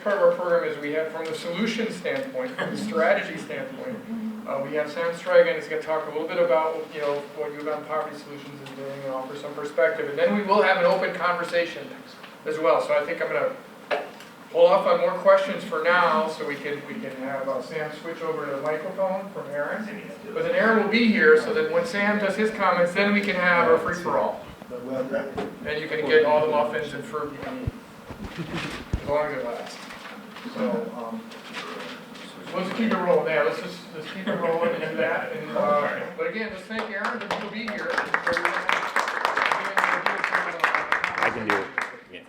next part of our program is we have, from the solution standpoint, from the strategy standpoint, we have Sam Sragand is going to talk a little bit about what UConn Poverty Solutions is doing and offer some perspective, and then we will have an open conversation as well. So I think I'm going to hold off on more questions for now, so we can have Sam switch over to the microphone from Aaron. But then Aaron will be here, so that when Sam does his comments, then we can have a free for all, and you can get all the muffins and fruit you can eat, as long as it lasts. So. Let's keep it rolling. Yeah, let's keep it rolling and do that. And, but again, let's thank Aaron that he'll be here. I can do it. Yeah.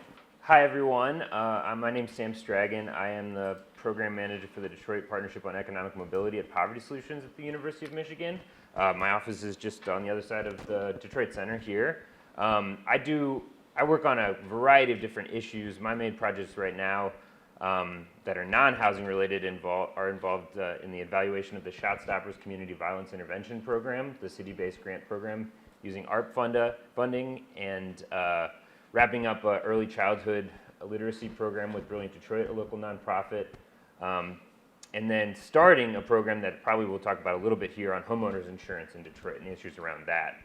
Hi, everyone. My name's Sam Sragand. I am the program manager for the Detroit Partnership on Economic Mobility at Poverty Solutions at the University of Michigan. My office is just on the other side of the Detroit Center here. I work on a variety of different issues. My main projects right now that are non-housing related are involved in the evaluation of the ShotStoppers Community Violence Intervention Program, the city-based grant program, using ARP funding, and wrapping up an early childhood literacy program with Brilliant Detroit, a local nonprofit, and then starting a program that probably we'll talk about a little bit here on homeowners insurance in Detroit and the issues around that.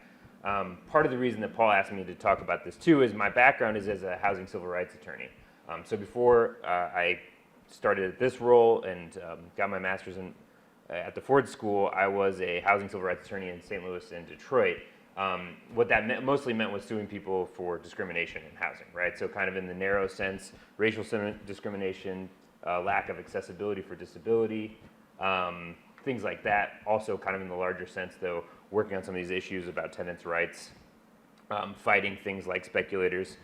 Part of the reason that Paul asked me to talk about this too is my background is as a housing civil rights attorney. So before I started this role and got my master's at the Ford School, I was a housing civil rights attorney in St. Louis and Detroit. What that mostly meant was suing people for discrimination in housing, right? So kind of in the narrow sense, racial discrimination, lack of accessibility for disability, things like that. Also kind of in the larger sense, though, working on some of these issues about tenants' rights, fighting things like speculators.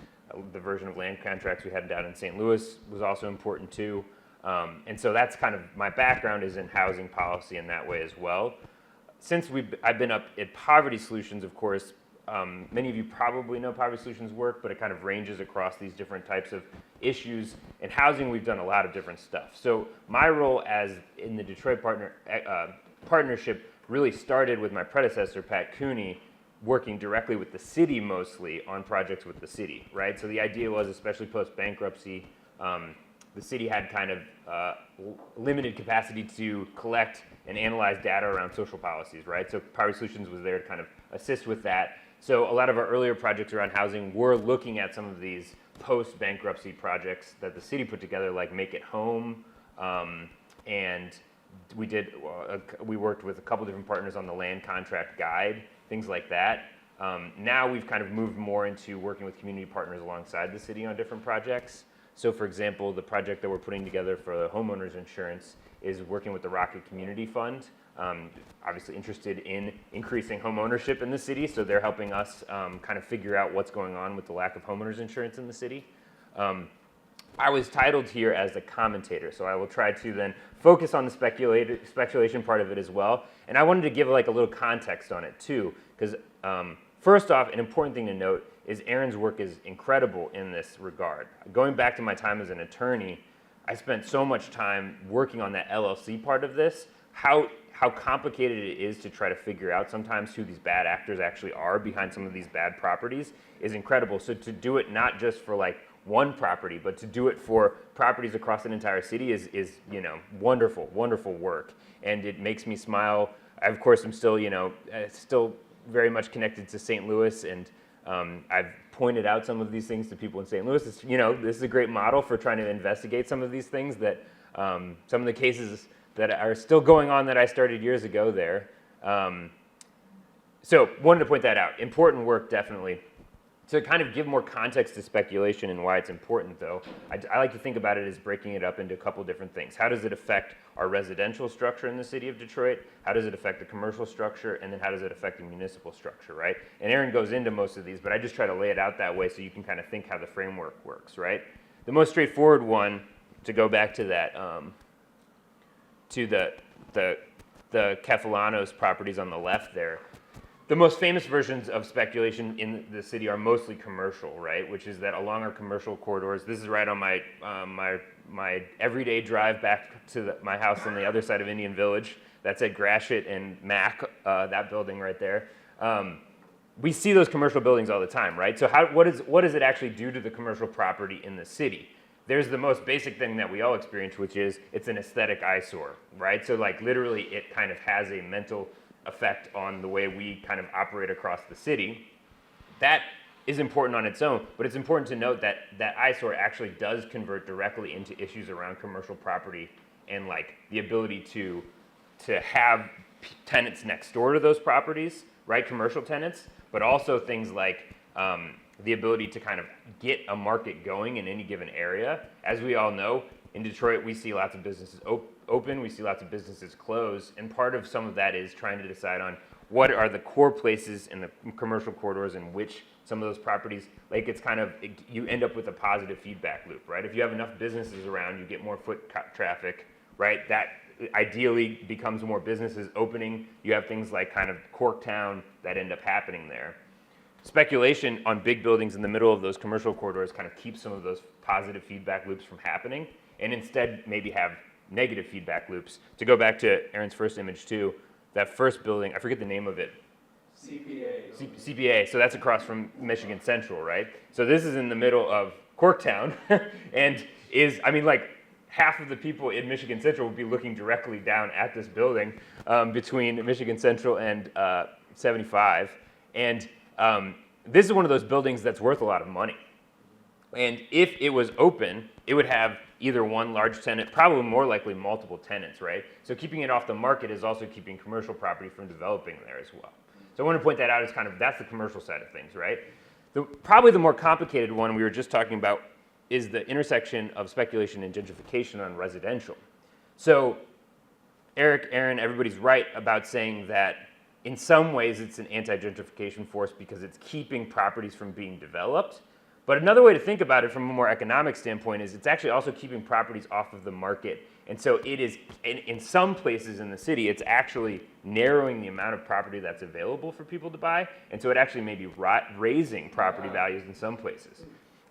The version of land contracts we had down in St. Louis was also important too. And so that's kind of my background is in housing policy in that way as well. Since I've been up at Poverty Solutions, of course, many of you probably know Poverty Solutions work, but it kind of ranges across these different types of issues. In housing, we've done a lot of different stuff. So my role as in the Detroit partnership really started with my predecessor, Pat Cooney, working directly with the city mostly on projects with the city, right? So the idea was, especially post-bankruptcy, the city had kind of limited capacity to collect and analyze data around social policies, right? So Poverty Solutions was there to kind of assist with that. So a lot of our earlier projects around housing were looking at some of these post-bankruptcy projects that the city put together, like Make It Home, and we worked with a couple different partners on the land contract guide, things like that. Now we've kind of moved more into working with community partners alongside the city on different projects. So for example, the project that we're putting together for the homeowners insurance is working with the Rocket Community Fund, obviously interested in increasing home ownership in the city, so they're helping us kind of figure out what's going on with the lack of homeowners insurance in the city. I was titled here as a commentator, so I will try to then focus on the speculation part of it as well. And I wanted to give like a little context on it too, because first off, an important thing to note is Aaron's work is incredible in this regard. Going back to my time as an attorney, I spent so much time working on that LLC part of this, how complicated it is to try to figure out sometimes who these bad actors actually are behind some of these bad properties is incredible. So to do it not just for like one property, but to do it for properties across an entire city is wonderful, wonderful work. And it makes me smile. I, of course, am still, still very much connected to St. Louis, and I've pointed out some of these things to people in St. Louis. This is a great model for trying to investigate some of these things that some of the cases that are still going on that I started years ago there. So wanted to point that out. Important work, definitely. To kind of give more context to speculation and why it's important, though, I like to think about it as breaking it up into a couple different things. How does it affect our residential structure in the city of Detroit? How does it affect the commercial structure? And then how does it affect the municipal structure, right? And Aaron goes into most of these, but I just try to lay it out that way so you can kind of think how the framework works, right? The most straightforward one, to go back to that, to the Kefalanos properties on the left there, the most famous versions of speculation in the city are mostly commercial, right? Which is that along our commercial corridors, this is right on my my everyday drive back to my house on the other side of Indian Village. That's at Gratiot and Mack, that building right there. We see those commercial buildings all the time, right? So what does it actually do to the commercial property in the city? there's the most basic thing that we all experience, which is it's an aesthetic eyesore, right? So like literally it kind of has a mental effect on the way we kind of operate across the city. That is important on its own, but it's important to note that that eyesore actually does convert directly into issues around commercial property and like the ability to have tenants next door to those properties, right? Commercial tenants, but also things like the ability to kind of get a market going in any given area. As we all know, in Detroit, we see lots of businesses open, we see lots of businesses close, and part of some of that is trying to decide on what are the core places in the commercial corridors in which some of those properties, like it's kind of, you end up with a positive feedback loop, right? If you have enough businesses around, you get more foot traffic, right? That ideally becomes more businesses opening. You have things like kind of Corktown that end up happening there. Speculation on big buildings in the middle of those commercial corridors kind of keeps some of those positive feedback loops from happening, and instead maybe have negative feedback loops. To go back to Aaron's first image too, that first building, I forget the name of it. CPA, so that's across from Michigan Central, right? So this is in the middle of Corktown, and is, I mean, like, half of the people in Michigan Central would be looking directly down at this building between Michigan Central and 75. And this is one of those buildings that's worth a lot of money. And if it was open, it would have either one large tenant, probably more likely multiple tenants, right? So keeping it off the market is also keeping commercial property from developing there as well. So I want to point that out as kind of, that's the commercial side of things, right? Probably the more complicated one we were just talking about is the intersection of speculation and gentrification on residential. So Eric, Aaron, everybody's right about saying that in some ways it's an anti-gentrification force because it's keeping properties from being developed. But another way to think about it from a more economic standpoint is it's actually also keeping properties off of the market. And so it is, in some places in the city, it's actually narrowing the amount of property that's available for people to buy. And so it actually may be raising property values in some places.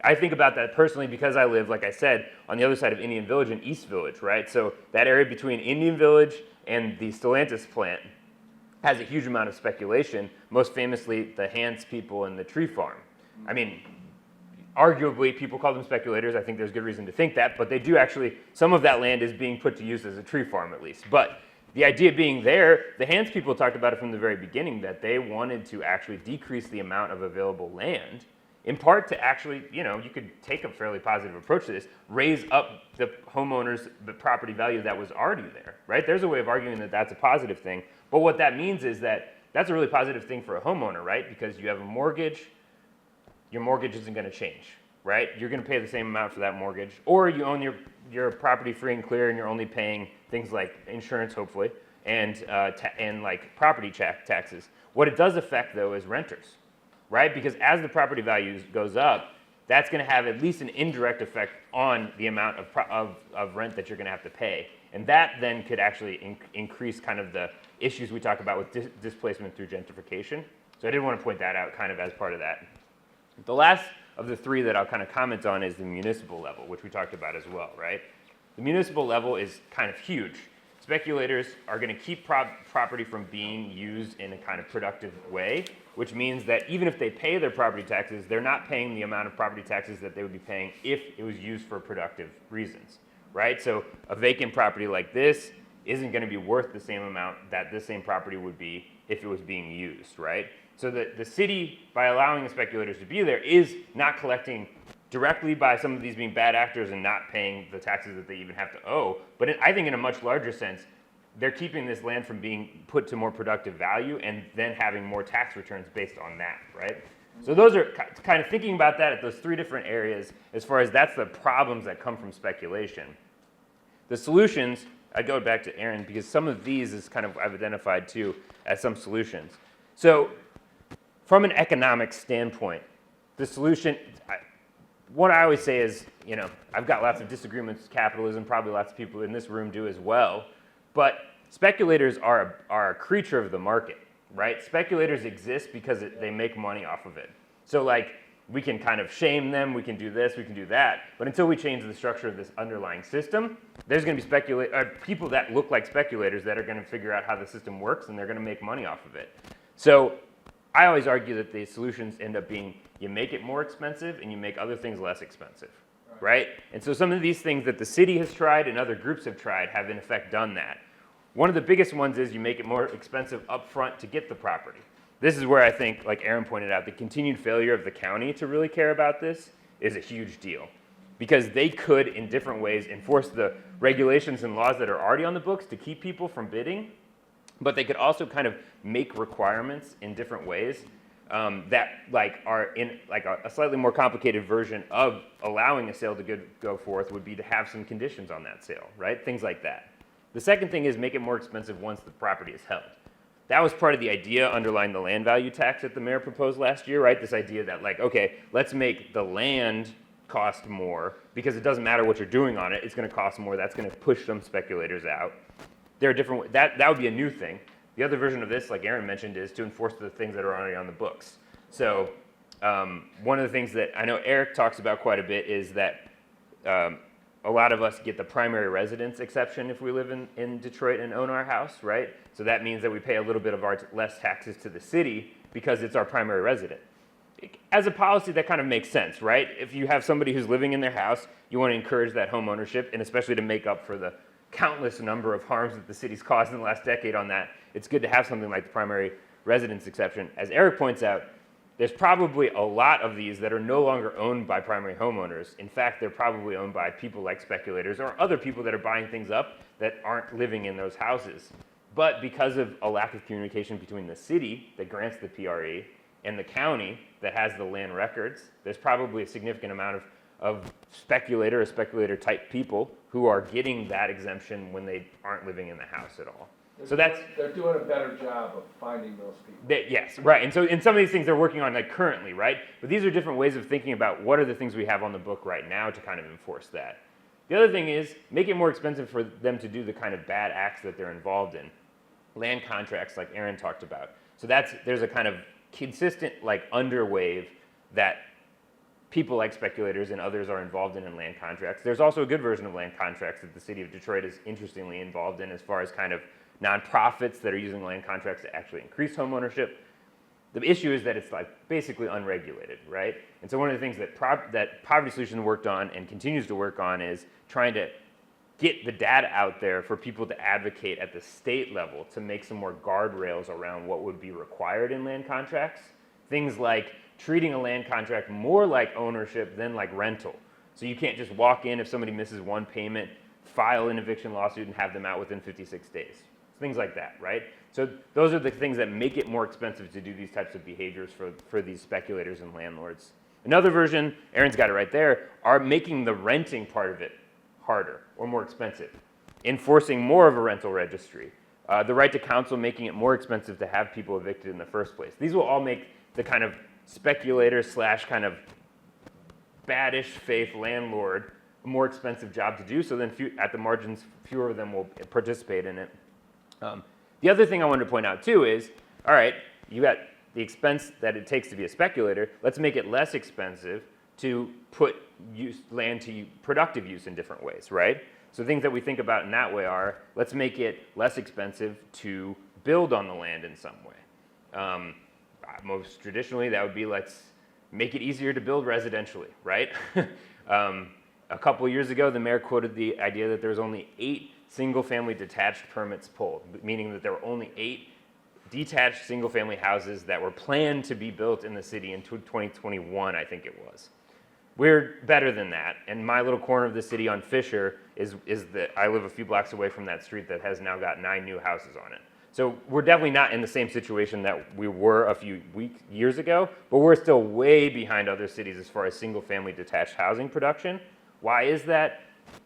I think about that personally because I live, like I said, on the other side of Indian Village and East Village, right? So that area between Indian Village and the Stellantis plant has a huge amount of speculation, most famously the Hans people and the tree farm. I mean, arguably, people call them speculators. I think there's good reason to think that, but they do actually, some of that land is being put to use as a tree farm at least. But the idea being there, the Hans people talked about it from the very beginning, that they wanted to actually decrease the amount of available land, in part to actually, you know, you could take a fairly positive approach to this, raise up the homeowners, the property value that was already there, right? There's a way of arguing that that's a positive thing, but what that means is that that's a really positive thing for a homeowner, right? Because you have a mortgage, your mortgage isn't going to change, right? You're going to pay the same amount for that mortgage, or you own your property free and clear, and you're only paying things like insurance, hopefully, and like property taxes. What it does affect, though, is renters, right? Because as the property value goes up, that's going to have at least an indirect effect on the amount of rent that you're going to have to pay, and that then could actually increase kind of the issues we talk about with displacement through gentrification. So I did want to point that out kind of as part of that. The last of the three that I'll kind of comment on is the municipal level, which we talked about as well, right? The municipal level is kind of huge. Speculators are going to keep property from being used in a kind of productive way, which means that even if they pay their property taxes, they're not paying the amount of property taxes that they would be paying if it was used for productive reasons, right? So a vacant property like this isn't going to be worth the same amount that this same property would be if it was being used, right? So the city, by allowing the speculators to be there, is not collecting directly by some of these being bad actors and not paying the taxes that they even have to owe. But I think in a much larger sense, they're keeping this land from being put to more productive value and then having more tax returns based on that, right? So those are kind of thinking about that at those three different areas as far as that's the problems that come from speculation. The solutions, I go back to Aaron because some of these is kind of I've identified too as some solutions. So from an economic standpoint, the solution, what I always say is, you know, I've got lots of disagreements with capitalism, probably lots of people in this room do as well, but speculators are a creature of the market, right? Speculators exist because they make money off of it. So like, we can kind of shame them, we can do this, we can do that, but until we change the structure of this underlying system, there's going to be people that look like speculators that are going to figure out how the system works and they're going to make money off of it. So I always argue that the solutions end up being you make it more expensive and you make other things less expensive, right? And so some of these things that the city has tried and other groups have tried have in effect done that. One of the biggest ones is you make it more expensive upfront to get the property. This is where I think, like Aaron pointed out, the continued failure of the county to really care about this is a huge deal. Because they could, in different ways, enforce the regulations and laws that are already on the books to keep people from bidding, but they could also kind of make requirements in different ways that are in a slightly more complicated version of allowing a sale to go forth would be to have some conditions on that sale, right? Things like that. The second thing is make it more expensive once the property is held. That was part of the idea underlying the land value tax that the mayor proposed last year, right? This idea that okay, let's make the land cost more because it doesn't matter what you're doing on it, it's going to cost more. That's going to push some speculators out. There are different, that would be a new thing. The other version of this, like Aaron mentioned, is to enforce the things that are already on the books. So one of the things that I know Eric talks about quite a bit is that a lot of us get the primary residence exception if we live in Detroit and own our house, right? So that means that we pay a little bit of our less taxes to the city because it's our primary resident. As a policy, that kind of makes sense, right? If you have somebody who's living in their house, you want to encourage that home ownership, and especially to make up for the countless number of harms that the city's caused in the last decade on that, it's good to have something like the primary residence exception. As Eric points out, there's probably a lot of these that are no longer owned by primary homeowners. In fact, they're probably owned by people like speculators or other people that are buying things up that aren't living in those houses. But because of a lack of communication between the city that grants the PRE and the county that has the land records, there's probably a significant amount of speculator or speculator type people who are getting that exemption when they aren't living in the house at all. They're doing a better job of finding those people. Yes, right. And so in some of these things they're working on currently, right? But these are different ways of thinking about what are the things we have on the book right now to kind of enforce that. The other thing is make it more expensive for them to do the kind of bad acts that they're involved in. Land contracts like Aaron talked about. So there's a kind of consistent underwave that people like speculators and others are involved in land contracts. There's also a good version of land contracts that the city of Detroit is interestingly involved in as far as kind of nonprofits that are using land contracts to actually increase home ownership. The issue is that it's basically unregulated, right? And so one of the things that Poverty Solutions worked on and continues to work on is trying to get the data out there for people to advocate at the state level to make some more guardrails around what would be required in land contracts. Things like treating a land contract more like ownership than like rental. So you can't just walk in if somebody misses one payment, file an eviction lawsuit and have them out within 56 days. Things like that, right? So those are the things that make it more expensive to do these types of behaviors for these speculators and landlords. Another version, Aaron's got it right there, are making the renting part of it harder or more expensive. Enforcing more of a rental registry. The right to counsel, making it more expensive to have people evicted in the first place. These will all make the kind of speculator / kind of baddish faith landlord a more expensive job to do, so then at the margins, fewer of them will participate in it. The other thing I wanted to point out too is, all right, you got the expense that it takes to be a speculator. Let's make it less expensive to put land to productive use in different ways, right? So things that we think about in that way are, let's make it less expensive to build on the land in some way. Most traditionally, that would be let's make it easier to build residentially, right? A couple years ago, the mayor quoted the idea that there's only 8 single-family detached permits pulled, meaning that there were only 8 detached single-family houses that were planned to be built in the city in 2021, I think it was. We're better than that, and my little corner of the city on Fisher is I live a few blocks away from that street that has now got 9 new houses on it. So we're definitely not in the same situation that we were a few years ago, but we're still way behind other cities as far as single-family detached housing production. Why is that?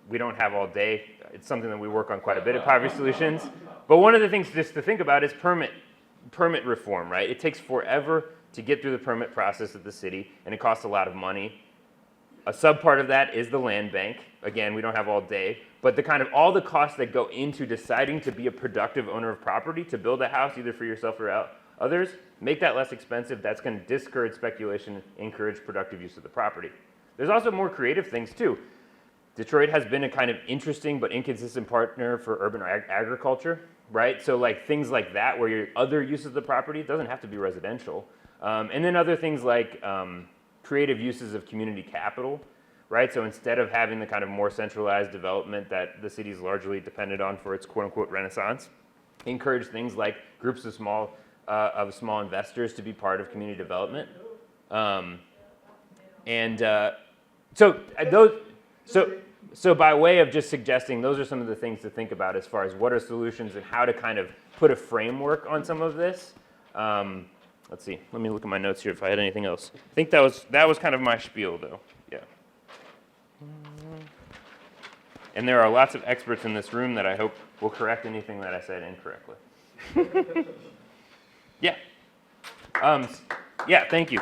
We don't have all day. It's something that we work on quite a bit at Poverty Solutions. But one of the things just to think about is permit reform, right? It takes forever to get through the permit process at the city, and it costs a lot of money. A subpart of that is the land bank. Again, we don't have all day, but all the costs that go into deciding to be a productive owner of property, to build a house either for yourself or others, make that less expensive. That's going to discourage speculation and encourage productive use of the property. There's also more creative things too. Detroit has been a kind of interesting but inconsistent partner for urban agriculture, right? So things like that where your other use of the property doesn't have to be residential. And then other things like creative uses of community capital, right? So instead of having the kind of more centralized development that the city's largely depended on for its quote-unquote renaissance, encourage things like groups of small investors to be part of community development. So by way of just suggesting, those are some of the things to think about as far as what are solutions and how to kind of put a framework on some of this. Let's see, let me look at my notes here if I had anything else. I think that was kind of my spiel though, yeah. And there are lots of experts in this room that I hope will correct anything that I said incorrectly. Yeah. Yeah, thank you.